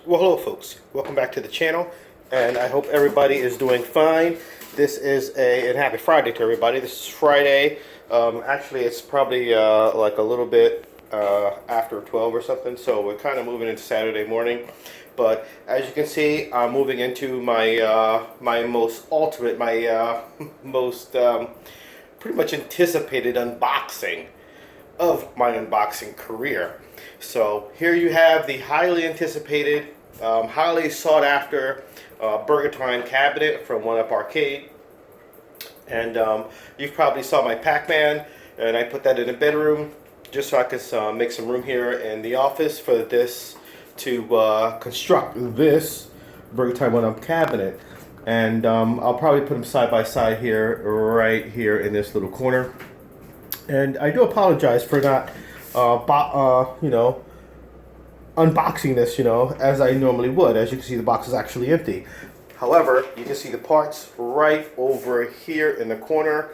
Well, hello folks, welcome back to the channel, and I hope everybody is doing fine. This is and happy Friday to everybody. This is Friday. Actually, it's probably like a little bit after 12 or something, so we're kind of moving into Saturday morning. But as you can see, I'm moving into my most ultimate, most pretty much anticipated unboxing of my unboxing career. So here you have the highly anticipated, highly sought after Burgertime cabinet from Up Arcade. And you probably saw my Pac-Man, and I put that in the bedroom just so I could make some room here in the office for this to construct this Burgertime Up cabinet. And I'll probably put them side by side here, right here in this little corner. And I do apologize for not, unboxing this, as I normally would. As you can see, the box is actually empty. However, you can see the parts right over here in the corner.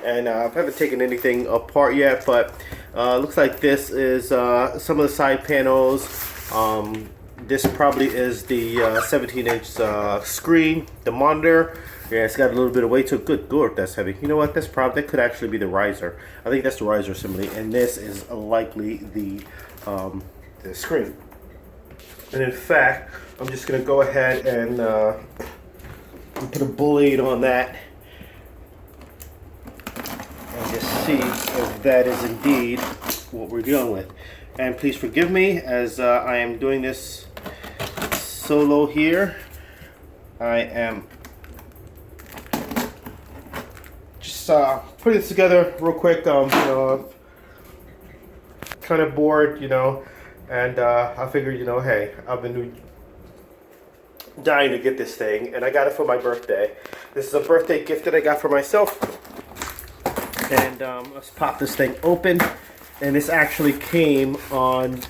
And I haven't taken anything apart yet, but looks like this is some of the side panels. This probably is the 17-inch screen, the monitor. Yeah, it's got a little bit of weight to it. Good lord, that's heavy. You know what? That could actually be the riser. I think that's the riser assembly, and this is likely the screen. And in fact, I'm just gonna go ahead and put a bullet on that and just see if that is indeed what we're dealing with. And please forgive me as I am doing this solo here. I am putting this together real quick, kind of bored, and I figured, hey, I've been dying to get this thing, and I got it for my birthday. This is a birthday gift that I got for myself, and let's pop this thing open. And this actually came on,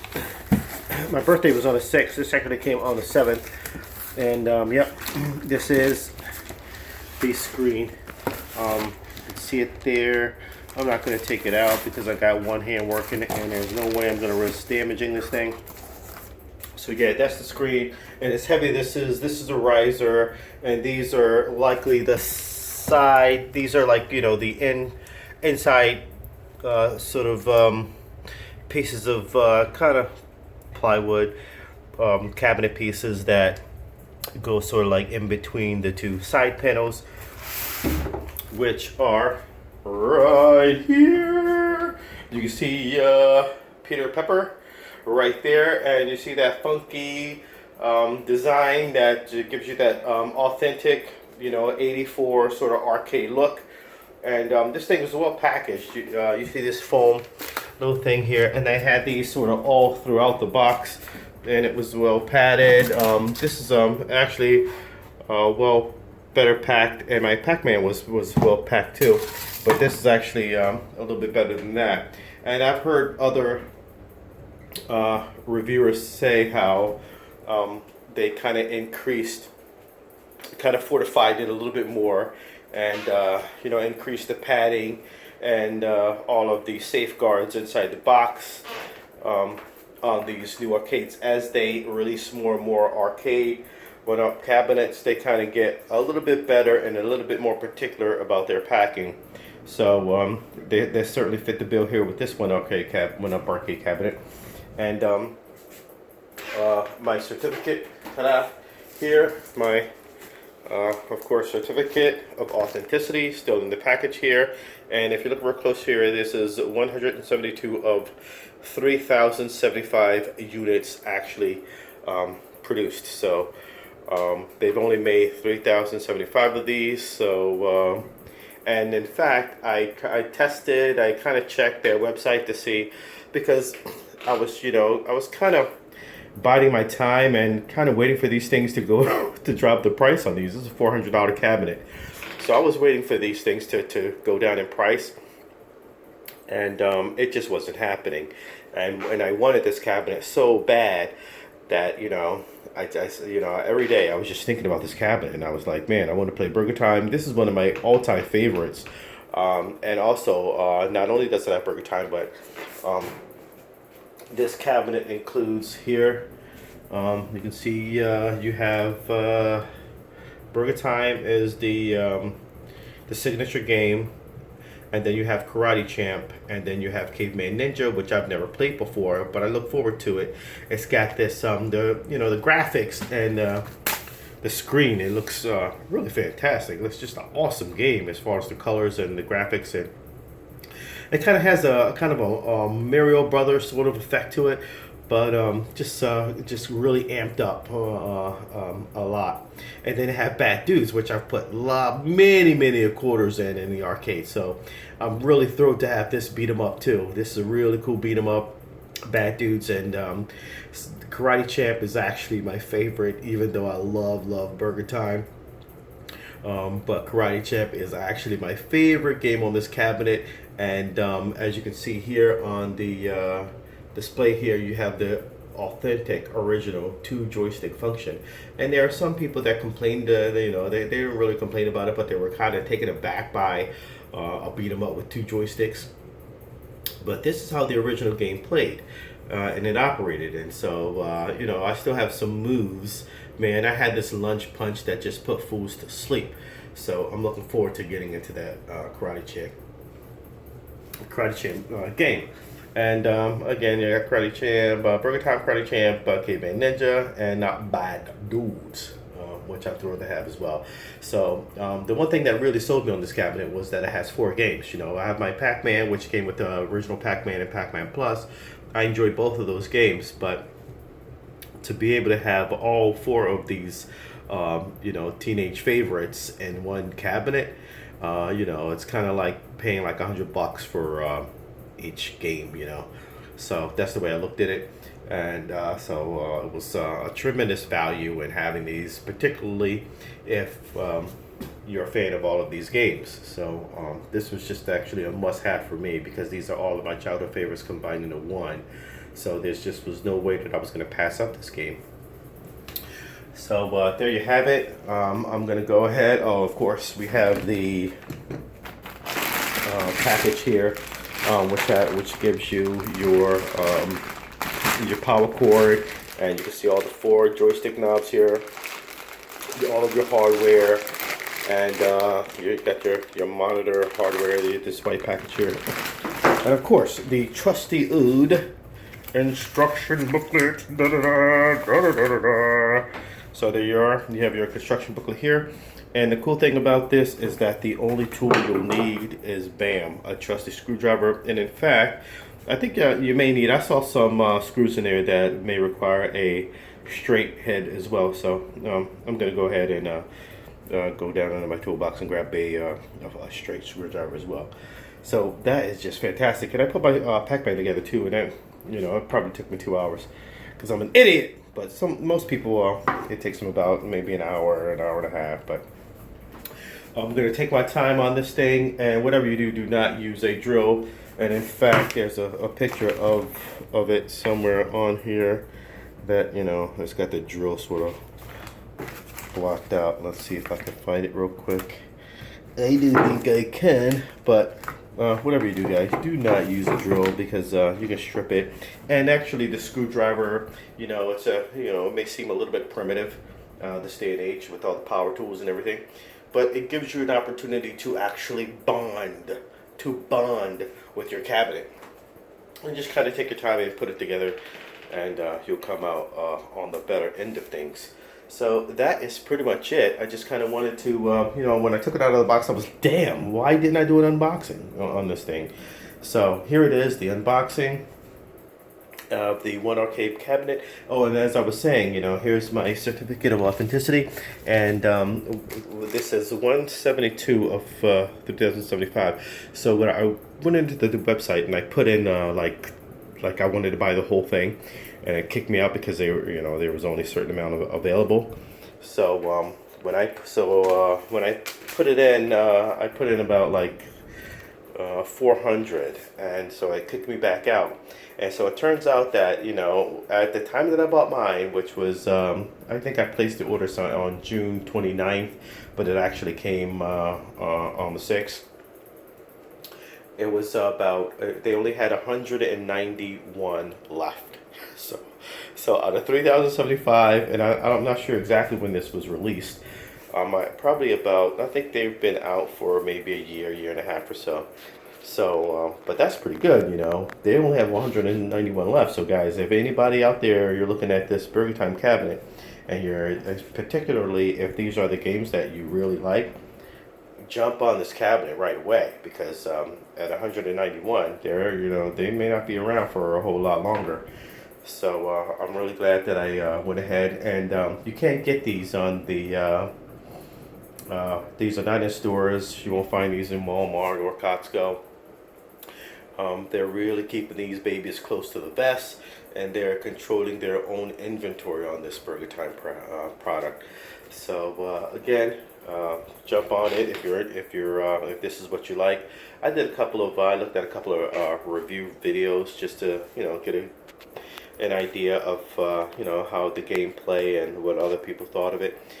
my birthday was on the 6th, this actually came on the 7th, and yep, this is the screen. See it there. I'm not going to take it out because I got one hand working it, and there's no way I'm going to risk damaging this thing. So yeah, that's the screen, and it's heavy. This is a riser, and these are likely the side. These are like the inside sort of pieces of kind of plywood cabinet pieces that go sort of like in between the two side panels, which are right here. You can see Peter Pepper right there, and you see that funky design that gives you that authentic, 84 sort of arcade look. And this thing was well packaged. You see this foam little thing here, and they had these sort of all throughout the box, and it was well padded. This is actually well better packed, and my Pac-Man was well packed too, but this is actually a little bit better than that. And I've heard other reviewers say how they kind of fortified it a little bit more, and increased the padding and all of the safeguards inside the box on these new arcades. As they release more and more arcade Up cabinets, they kind of get a little bit better and a little bit more particular about their packing. So they certainly fit the bill here with this Up arcade cabinet. And my certificate, ta-da, here, my of course certificate of authenticity, still in the package here. And if you look real close here, this is 172 of 3,075 units actually produced. So they've only made 3,075 of these. So and in fact, I kind of checked their website to see, because I was kind of biding my time and kind of waiting for these things to go to drop the price on these. This is a $400 cabinet, so I was waiting for these things to go down in price, and it just wasn't happening. And I wanted this cabinet so bad that every day I was just thinking about this cabinet, and I was like, man, I want to play Burgertime. This is one of my all-time favorites, and also not only does it have Burgertime, but this cabinet includes here You can see you have Burger Time is the signature game, and then you have Karate Champ, and then you have Caveman Ninja, which I've never played before, but I look forward to it. It's got this the graphics and the screen. It looks really fantastic. It's just an awesome game as far as the colors and the graphics, and it kind of has a a Mario Brothers sort of effect to it, but just really amped up a lot. And then they have Bad Dudes, which I've put many quarters in the arcade. So I'm really thrilled to have this beat 'em up too. This is a really cool beat 'em up, Bad Dudes, and Karate Champ is actually my favorite, even though I love Burger Time. But Karate Champ is actually my favorite game on this cabinet, and as you can see here on the display here, you have the authentic original 2 joystick function. And there are some people that complained, they didn't really complain about it, but they were kind of taken aback by a beat 'em up with 2 joysticks. But this is how the original game played, and it operated. And so I still have some moves. Man, I had this lunge punch that just put fools to sleep. So I'm looking forward to getting into that Karate Champ game. And again, you got Karate Champ, Burger Time, Karate Champ, Caveman Ninja, and Bad Dudes, which I'm thrilled to have as well. So the one thing that really sold me on this cabinet was that it has 4 games. I have my Pac-Man, which came with the original Pac-Man and Pac-Man Plus. I enjoyed both of those games, but to be able to have all 4 of these, teenage favorites in one cabinet, it's kind of like paying like $100 for each game, So that's the way I looked at it, and so it was a tremendous value in having these, particularly if you're a fan of all of these games. So this was just actually a must-have for me, because these are all of my childhood favorites combined into one. So there just was no way that I was going to pass up this game. So there you have it. I'm going to go ahead. Oh, of course, we have the package here, which gives you your power cord, and you can see all the 4 joystick knobs here, all of your hardware, and you got your monitor hardware, the display package here, and of course the trusty OOD instruction booklet. So there you are. You have your construction booklet here. And the cool thing about this is that the only tool you'll need is, bam, a trusty screwdriver. And in fact, I think you may need, I saw some screws in there that may require a straight head as well. So I'm going to go ahead and go down into my toolbox and grab a straight screwdriver as well. So that is just fantastic. And I put my Pac-Man together too, and that, it probably took me 2 hours because I'm an idiot. But most people, it takes them about maybe an hour and a half. But I'm going to take my time on this thing, and whatever you do, do not use a drill. And in fact, there's a picture of it somewhere on here that, it's got the drill sort of blocked out. Let's see if I can find it real quick. I do think I can, but whatever you do, guys, do not use a drill, because you can strip it. And actually, the screwdriver, it's it may seem a little bit primitive this day and age with all the power tools and everything, but it gives you an opportunity to actually bond with your cabinet, and just kind of take your time and put it together, and you'll come out on the better end of things. So that is pretty much it. I just kind of wanted to, when I took it out of the box, I was, damn, why didn't I do an unboxing on this thing? So here it is, the unboxing of the One Arcade cabinet. Oh, and as I was saying, here's my certificate of authenticity, and this is 172 of 2075. So when I went into the website and I put in like I wanted to buy the whole thing, and it kicked me out because there was only a certain amount available. So when I put it in, I put in about like 400, and so it kicked me back out. And so it turns out that at the time that I bought mine, which was I think I placed the order on June 29th, but it actually came on the 6th. It was about, they only had 191 left. So, so out of 3,075, and I'm not sure exactly when this was released. Probably about, I think they've been out for maybe a year and a half or so. So, but that's pretty good, you know. They only have 191 left. So, guys, if anybody out there, you're looking at this Burger Time cabinet, and you're particularly if these are the games that you really like, jump on this cabinet right away because at 191, they may not be around for a whole lot longer. So I'm really glad that I went ahead and you can't get these on these are not in stores. You won't find these in Walmart or Costco. They're really keeping these babies close to the vest, and they're controlling their own inventory on this Burger Time product. So again, jump on it if this is what you like. I looked at a couple of review videos just to get an idea of how the gameplay and what other people thought of it.